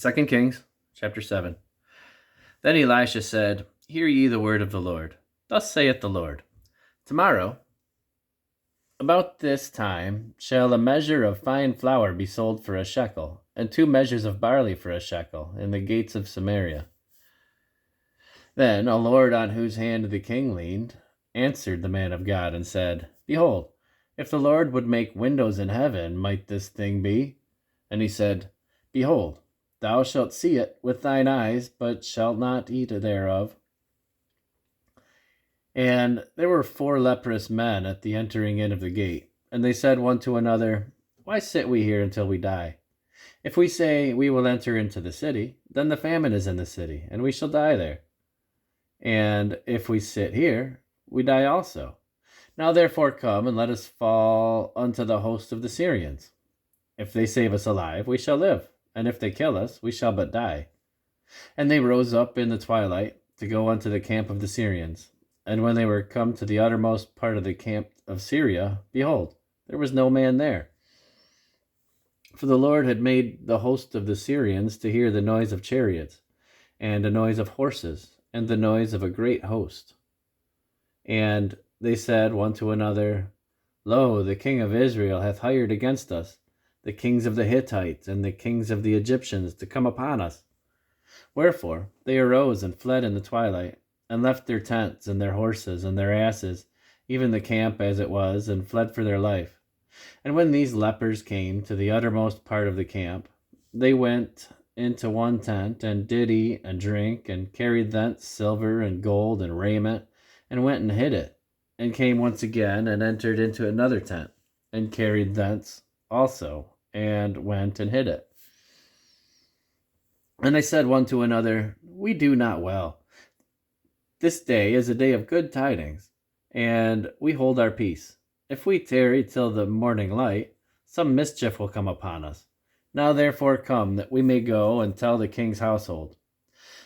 2 Kings chapter 7. Then Elisha said, Hear ye the word of the Lord. Thus saith the Lord, Tomorrow, about this time, shall a measure of fine flour be sold for a shekel, and 2 measures of barley for a shekel, in the gates of Samaria. Then a lord on whose hand the king leaned answered the man of God, and said, Behold, if the Lord would make windows in heaven, might this thing be? And he said, Behold, thou shalt see it with thine eyes, but shalt not eat thereof. And there were 4 leprous men at the entering in of the gate, and they said one to another, Why sit we here until we die? If we say, We will enter into the city, then the famine is in the city, and we shall die there. And if we sit here, we die also. Now therefore come, and let us fall unto the host of the Syrians. If they save us alive, we shall live, and if they kill us, we shall but die. And they rose up in the twilight to go unto the camp of the Syrians. And when they were come to the uttermost part of the camp of Syria, behold, there was no man there. For the Lord had made the host of the Syrians to hear the noise of chariots, and a noise of horses, and the noise of a great host. And they said one to another, Lo, the king of Israel hath hired against us the kings of the Hittites and the kings of the Egyptians to come upon us. Wherefore they arose and fled in the twilight, and left their tents and their horses and their asses, even the camp as it was, and fled for their life. And when these lepers came to the uttermost part of the camp, they went into one tent, and did eat and drink, and carried thence silver and gold and raiment, and went and hid it, and came once again, and entered into another tent, and carried thence also, and went and hid it. And they said one to another, We do not well. This day is a day of good tidings, and we hold our peace. If we tarry till the morning light, some mischief will come upon us. Now therefore come, that we may go and tell the king's household.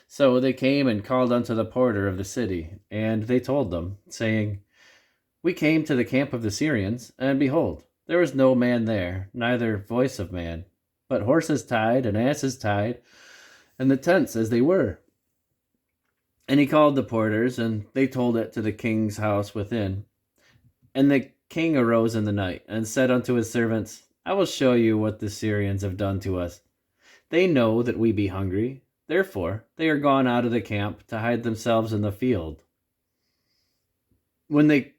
So they came and called unto the porter of the city, and they told them, saying, We came to the camp of the Syrians, and behold, there was no man there, neither voice of man, but horses tied and asses tied, and the tents as they were. And he called the porters, and they told it to the king's house within. And the king arose in the night, and said unto his servants, I will show you what the Syrians have done to us. They know that we be hungry, therefore they are gone out of the camp to hide themselves in the field. When they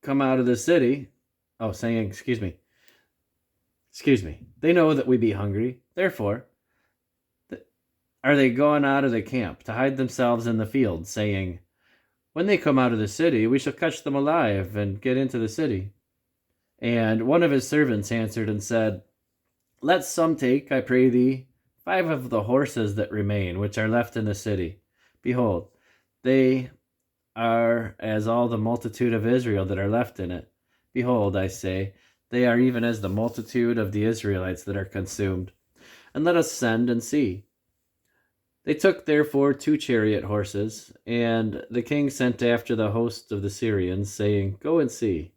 come out of the city, they know that we be hungry, therefore are they gone out of the camp to hide themselves in the field, saying, When they come out of the city, we shall catch them alive and get into the city. And one of his servants answered and said, Let some take, I pray thee, 5 of the horses that remain, which are left in the city. Behold, they are as all the multitude of Israel that are left in it. Behold, I say, they are even as the multitude of the Israelites that are consumed. And let us send and see. They took therefore 2 chariot horses, and the king sent after the host of the Syrians, saying, Go and see.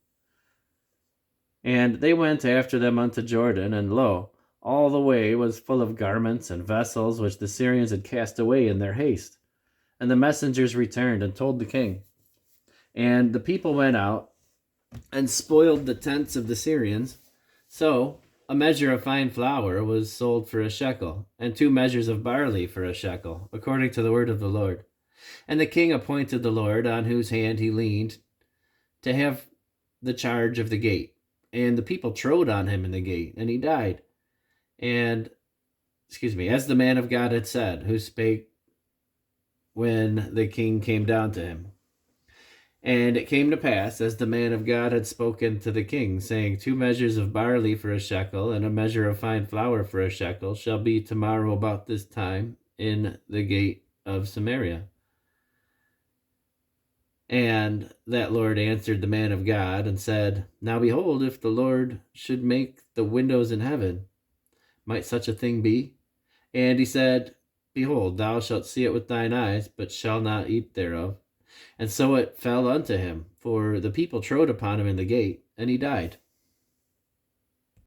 And they went after them unto Jordan, and lo, all the way was full of garments and vessels which the Syrians had cast away in their haste. And the messengers returned and told the king. And the people went out and spoiled the tents of the Syrians. So a measure of fine flour was sold for a shekel, and 2 measures of barley for a shekel, according to the word of the Lord. And the king appointed the Lord, on whose hand he leaned, to have the charge of the gate. And the people trode on him in the gate, and he died. And, as the man of God had said, who spake when the king came down to him. And it came to pass, as the man of God had spoken to the king, saying, 2 measures of barley for a shekel, and a measure of fine flour for a shekel, shall be tomorrow about this time in the gate of Samaria. And that Lord answered the man of God, and said, Now behold, if the Lord should make the windows in heaven, might such a thing be? And he said, Behold, thou shalt see it with thine eyes, but shalt not eat thereof. And so it fell unto him, for the people trode upon him in the gate, and he died.